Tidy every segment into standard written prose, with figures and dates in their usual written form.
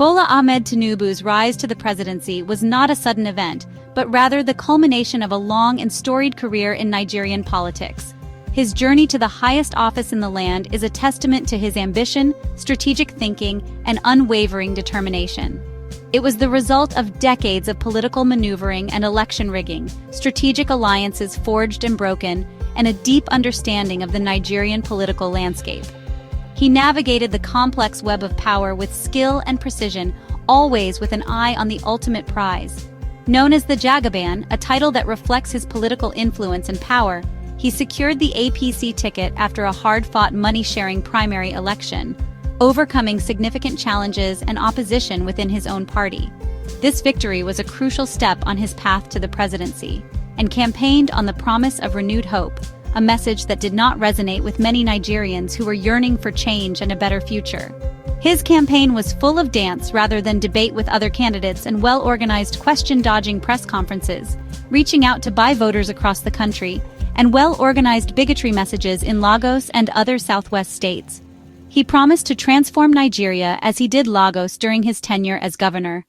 Bola Ahmed Tinubu's rise to the presidency was not a sudden event, but rather the culmination of a long and storied career in Nigerian politics. His journey to the highest office in the land is a testament to his ambition, strategic thinking, and unwavering determination. It was the result of decades of political maneuvering and election rigging, strategic alliances forged and broken, and a deep understanding of the Nigerian political landscape. He navigated the complex web of power with skill and precision, always with an eye on the ultimate prize. Known as the Jagaban, a title that reflects his political influence and power, he secured the APC ticket after a hard-fought money-sharing primary election, overcoming significant challenges and opposition within his own party. This victory was a crucial step on his path to the presidency, and campaigned on the promise of renewed hope, a message that did not resonate with many Nigerians who were yearning for change and a better future. His campaign was full of dance rather than debate with other candidates and well-organized question-dodging press conferences, reaching out to buy voters across the country, and well-organized bigotry messages in Lagos and other southwest states. He promised to transform Nigeria as he did Lagos during his tenure as governor,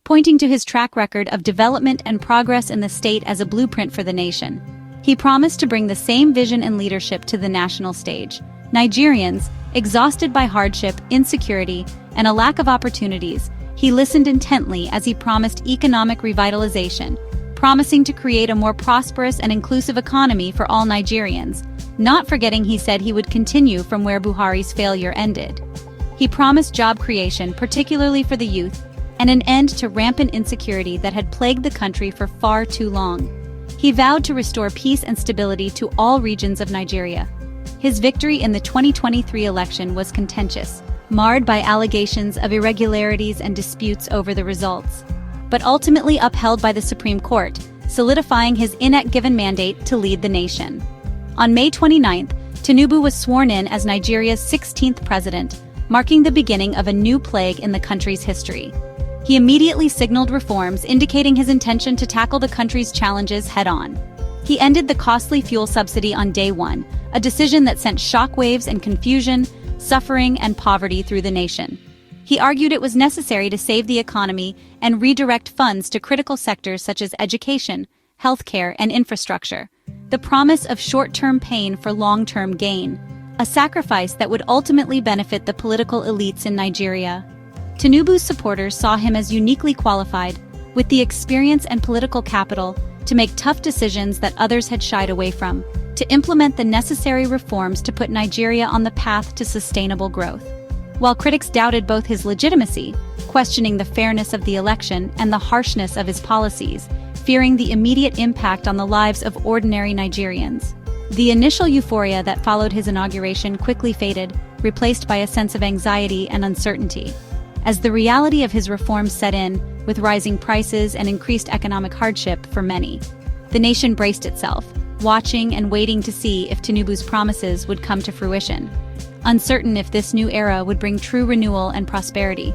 pointing to his track record of development and progress in the state as a blueprint for the nation. He promised to bring the same vision and leadership to the national stage. Nigerians, exhausted by hardship, insecurity, and a lack of opportunities, he listened intently as he promised economic revitalization, promising to create a more prosperous and inclusive economy for all Nigerians, not forgetting he said he would continue from where Buhari's failure ended. He promised job creation, particularly for the youth, and an end to rampant insecurity that had plagued the country for far too long. He vowed to restore peace and stability to all regions of Nigeria. His victory in the 2023 election was contentious, marred by allegations of irregularities and disputes over the results, but ultimately upheld by the Supreme Court, solidifying his given mandate to lead the nation. On May 29th, Tinubu was sworn in as Nigeria's 16th president, marking the beginning of a new plague in the country's history. He immediately signaled reforms, indicating his intention to tackle the country's challenges head-on. He ended the costly fuel subsidy on day one, a decision that sent shockwaves and confusion, suffering, and poverty through the nation. He argued it was necessary to save the economy and redirect funds to critical sectors such as education, healthcare, and infrastructure. The promise of short-term pain for long-term gain, a sacrifice that would ultimately benefit the political elites in Nigeria. Tinubu's supporters saw him as uniquely qualified, with the experience and political capital, to make tough decisions that others had shied away from, to implement the necessary reforms to put Nigeria on the path to sustainable growth. While critics doubted both his legitimacy, questioning the fairness of the election and the harshness of his policies, fearing the immediate impact on the lives of ordinary Nigerians. The initial euphoria that followed his inauguration quickly faded, replaced by a sense of anxiety and uncertainty. As the reality of his reforms set in, with rising prices and increased economic hardship for many, the nation braced itself, watching and waiting to see if Tinubu's promises would come to fruition, uncertain if this new era would bring true renewal and prosperity,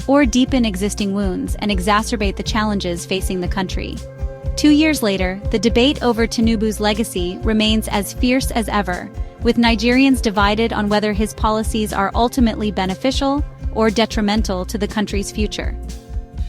or deepen existing wounds and exacerbate the challenges facing the country. 2 years later, the debate over Tinubu's legacy remains as fierce as ever, with Nigerians divided on whether his policies are ultimately beneficial or detrimental to the country's future.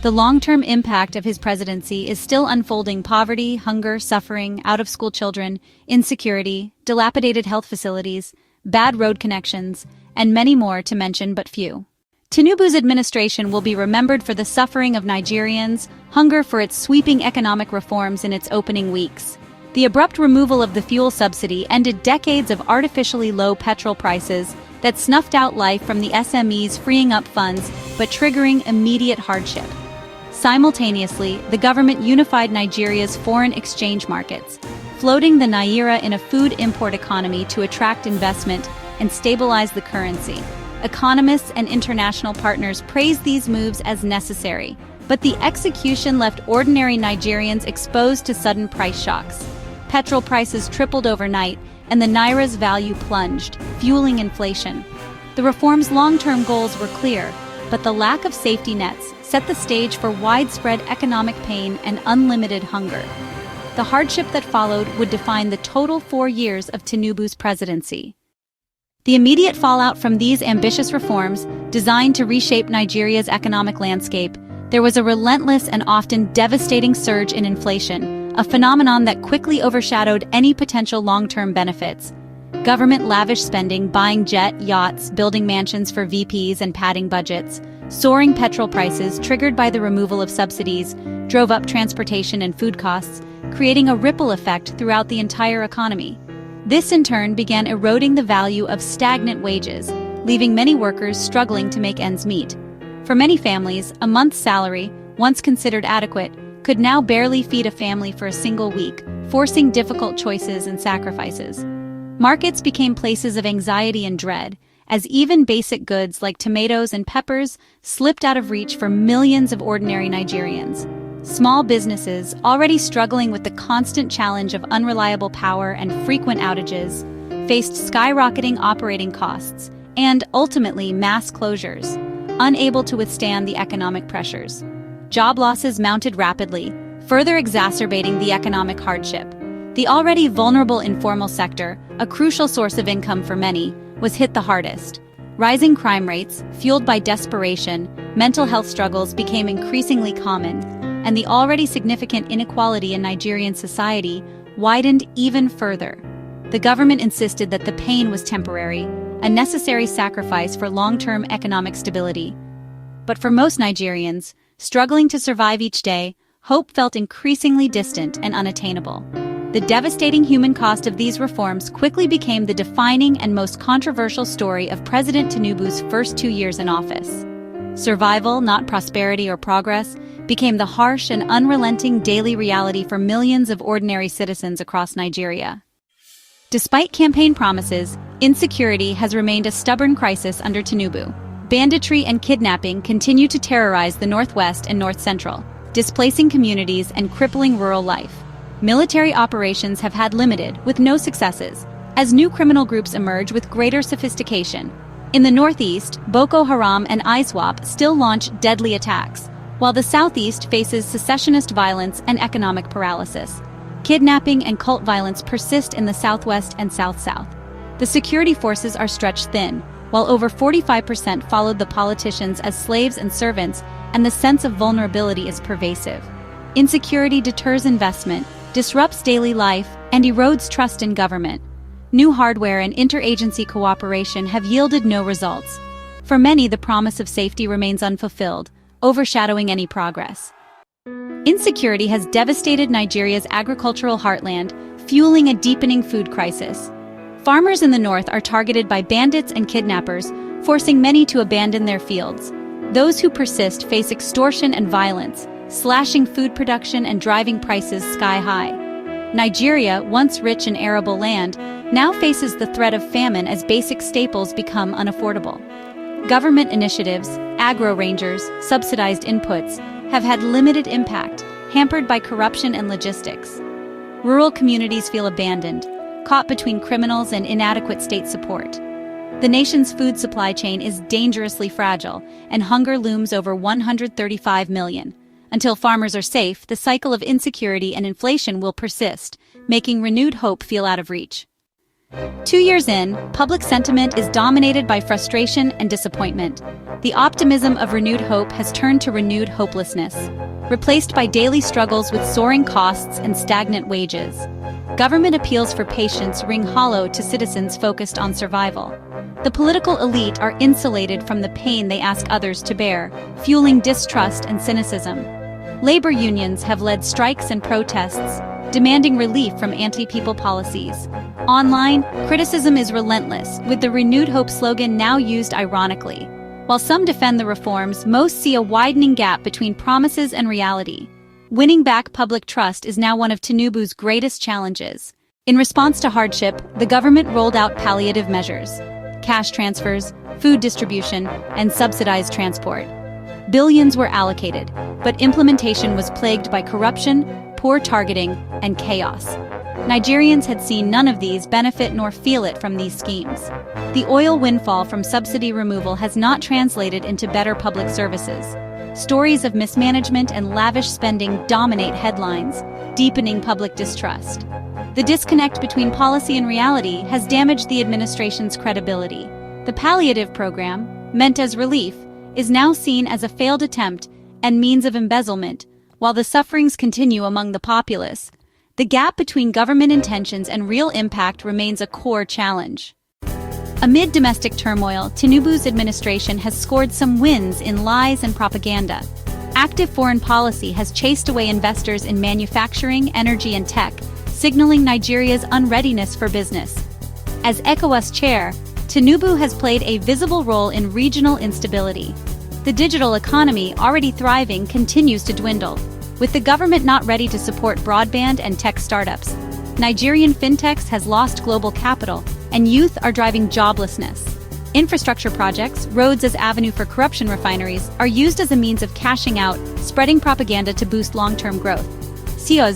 The long-term impact of his presidency is still unfolding: poverty, hunger, suffering, out-of-school children, insecurity, dilapidated health facilities, bad road connections, and many more, to mention but few. Tinubu's administration will be remembered for the suffering of Nigerians, hunger for its sweeping economic reforms in its opening weeks. The abrupt removal of the fuel subsidy ended decades of artificially low petrol prices that snuffed out life from the SMEs, freeing up funds but triggering immediate hardship. Simultaneously, the government unified Nigeria's foreign exchange markets, floating the naira in a food import economy to attract investment and stabilize the currency. Economists and international partners praise these moves as necessary, but the execution left ordinary Nigerians exposed to sudden price shocks. Petrol prices tripled overnight, and the naira's value plunged, fueling inflation. The reform's long-term goals were clear, but the lack of safety nets set the stage for widespread economic pain and unlimited hunger. The hardship that followed would define the total 4 years of Tinubu's presidency. The immediate fallout from these ambitious reforms, designed to reshape Nigeria's economic landscape, there was a relentless and often devastating surge in inflation, a phenomenon that quickly overshadowed any potential long-term benefits. Government lavish spending, buying yachts, building mansions for VPs and padding budgets, soaring petrol prices triggered by the removal of subsidies, drove up transportation and food costs, creating a ripple effect throughout the entire economy. This in turn began eroding the value of stagnant wages, leaving many workers struggling to make ends meet. For many families, a month's salary, once considered adequate, could now barely feed a family for a single week, forcing difficult choices and sacrifices. Markets became places of anxiety and dread, as even basic goods like tomatoes and peppers slipped out of reach for millions of ordinary Nigerians. Small businesses, already struggling with the constant challenge of unreliable power and frequent outages, faced skyrocketing operating costs and, ultimately, mass closures, unable to withstand the economic pressures. Job losses mounted rapidly, further exacerbating the economic hardship. The already vulnerable informal sector, a crucial source of income for many, was hit the hardest. Rising crime rates, fueled by desperation, mental health struggles became increasingly common, and the already significant inequality in Nigerian society widened even further. The government insisted that the pain was temporary, a necessary sacrifice for long-term economic stability. But for most Nigerians, struggling to survive each day, hope felt increasingly distant and unattainable. The devastating human cost of these reforms quickly became the defining and most controversial story of President Tinubu's first 2 years in office. Survival, not prosperity or progress, became the harsh and unrelenting daily reality for millions of ordinary citizens across Nigeria. Despite campaign promises, insecurity has remained a stubborn crisis under Tinubu. Banditry and kidnapping continue to terrorize the Northwest and North Central, displacing communities and crippling rural life. Military operations have had limited, with no successes, as new criminal groups emerge with greater sophistication. In the Northeast, Boko Haram and ISWAP still launch deadly attacks, while the Southeast faces secessionist violence and economic paralysis. Kidnapping and cult violence persist in the Southwest and South-South. The security forces are stretched thin, while over 45% followed the politicians as slaves and servants, and the sense of vulnerability is pervasive. Insecurity deters investment, disrupts daily life, and erodes trust in government. New hardware and interagency cooperation have yielded no results. For many, the promise of safety remains unfulfilled, overshadowing any progress. Insecurity has devastated Nigeria's agricultural heartland, fueling a deepening food crisis. Farmers in the north are targeted by bandits and kidnappers, forcing many to abandon their fields. Those who persist face extortion and violence, slashing food production and driving prices sky high. Nigeria, once rich in arable land, now faces the threat of famine as basic staples become unaffordable. Government initiatives, agro-rangers, subsidized inputs, have had limited impact, hampered by corruption and logistics. Rural communities feel abandoned, caught between criminals and inadequate state support. The nation's food supply chain is dangerously fragile, and hunger looms over 135 million. Until farmers are safe, the cycle of insecurity and inflation will persist, making renewed hope feel out of reach. 2 years in, public sentiment is dominated by frustration and disappointment. The optimism of renewed hope has turned to renewed hopelessness, replaced by daily struggles with soaring costs and stagnant wages. Government appeals for patience ring hollow to citizens focused on survival. The political elite are insulated from the pain they ask others to bear, fueling distrust and cynicism. Labor unions have led strikes and protests, demanding relief from anti-people policies. Online, criticism is relentless, with the Renewed Hope slogan now used ironically. While some defend the reforms, most see a widening gap between promises and reality. Winning back public trust is now one of Tinubu's greatest challenges. In response to hardship, the government rolled out palliative measures: cash transfers, food distribution, and subsidized transport. Billions were allocated, but implementation was plagued by corruption, poor targeting, and chaos. Nigerians had seen none of these benefit nor feel it from these schemes. The oil windfall from subsidy removal has not translated into better public services. Stories of mismanagement and lavish spending dominate headlines, deepening public distrust. The disconnect between policy and reality has damaged the administration's credibility. The palliative program, meant as relief, is now seen as a failed attempt and means of embezzlement, while the sufferings continue among the populace. The gap between government intentions and real impact remains a core challenge. Amid domestic turmoil, Tinubu's administration has scored some wins in lies and propaganda. Active foreign policy has chased away investors in manufacturing, energy, and tech, signaling Nigeria's unreadiness for business. As ECOWAS chair, Tinubu has played a visible role in regional instability. The digital economy, already thriving, continues to dwindle. With the government not ready to support broadband and tech startups, Nigerian fintechs has lost global capital, and youth are driving joblessness. Infrastructure projects, roads as avenue for corruption, refineries, are used as a means of cashing out, spreading propaganda to boost long-term growth.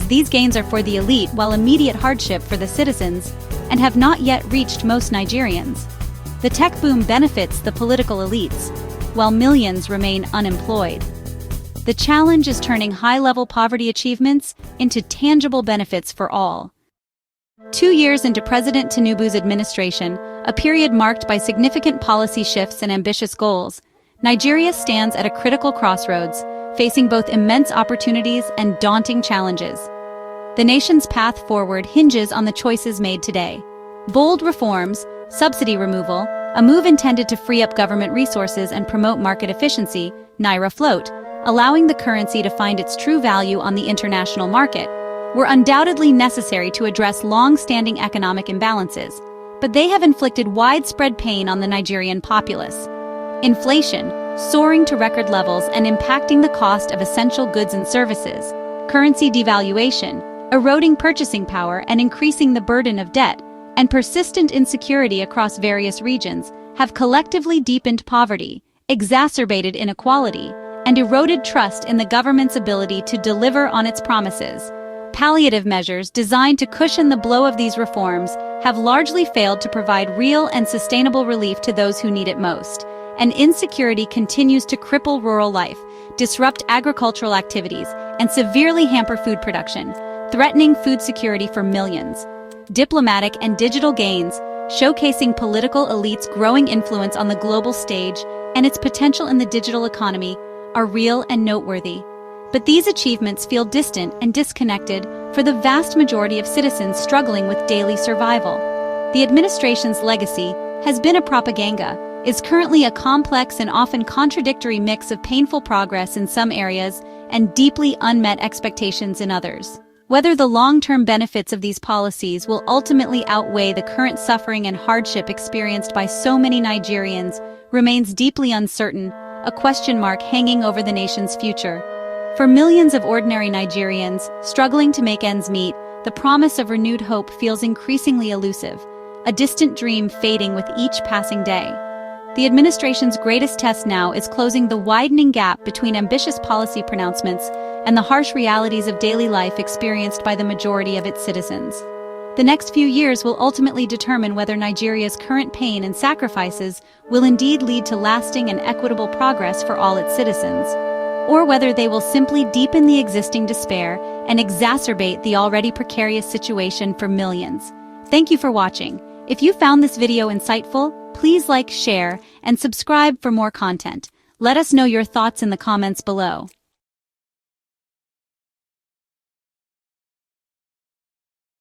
These gains are for the elite while immediate hardship for the citizens, and have not yet reached most Nigerians. The tech boom benefits the political elites, while millions remain unemployed. The challenge is turning high-level poverty achievements into tangible benefits for all. 2 years into President Tinubu's administration, a period marked by significant policy shifts and ambitious goals, Nigeria stands at a critical crossroads, facing both immense opportunities and daunting challenges. The nation's path forward hinges on the choices made today. Bold reforms, subsidy removal, a move intended to free up government resources and promote market efficiency, Naira float, allowing the currency to find its true value on the international market, were undoubtedly necessary to address long-standing economic imbalances, but they have inflicted widespread pain on the Nigerian populace. Inflation, soaring to record levels and impacting the cost of essential goods and services, currency devaluation, eroding purchasing power and increasing the burden of debt, and persistent insecurity across various regions have collectively deepened poverty, exacerbated inequality, and eroded trust in the government's ability to deliver on its promises. Palliative measures designed to cushion the blow of these reforms have largely failed to provide real and sustainable relief to those who need it most. And insecurity continues to cripple rural life, disrupt agricultural activities, and severely hamper food production, threatening food security for millions. Diplomatic and digital gains, showcasing political elites' growing influence on the global stage and its potential in the digital economy, are real and noteworthy. But these achievements feel distant and disconnected for the vast majority of citizens struggling with daily survival. The administration's legacy has been a propaganda, is currently a complex and often contradictory mix of painful progress in some areas and deeply unmet expectations in others. Whether the long-term benefits of these policies will ultimately outweigh the current suffering and hardship experienced by so many Nigerians remains deeply uncertain, a question mark hanging over the nation's future. For millions of ordinary Nigerians struggling to make ends meet, the promise of renewed hope feels increasingly elusive, a distant dream fading with each passing day. The administration's greatest test now is closing the widening gap between ambitious policy pronouncements and the harsh realities of daily life experienced by the majority of its citizens. The next few years will ultimately determine whether Nigeria's current pain and sacrifices will indeed lead to lasting and equitable progress for all its citizens, or whether they will simply deepen the existing despair and exacerbate the already precarious situation for millions. Thank you for watching. If you found this video insightful, please like, share, and subscribe for more content. Let us know your thoughts in the comments below.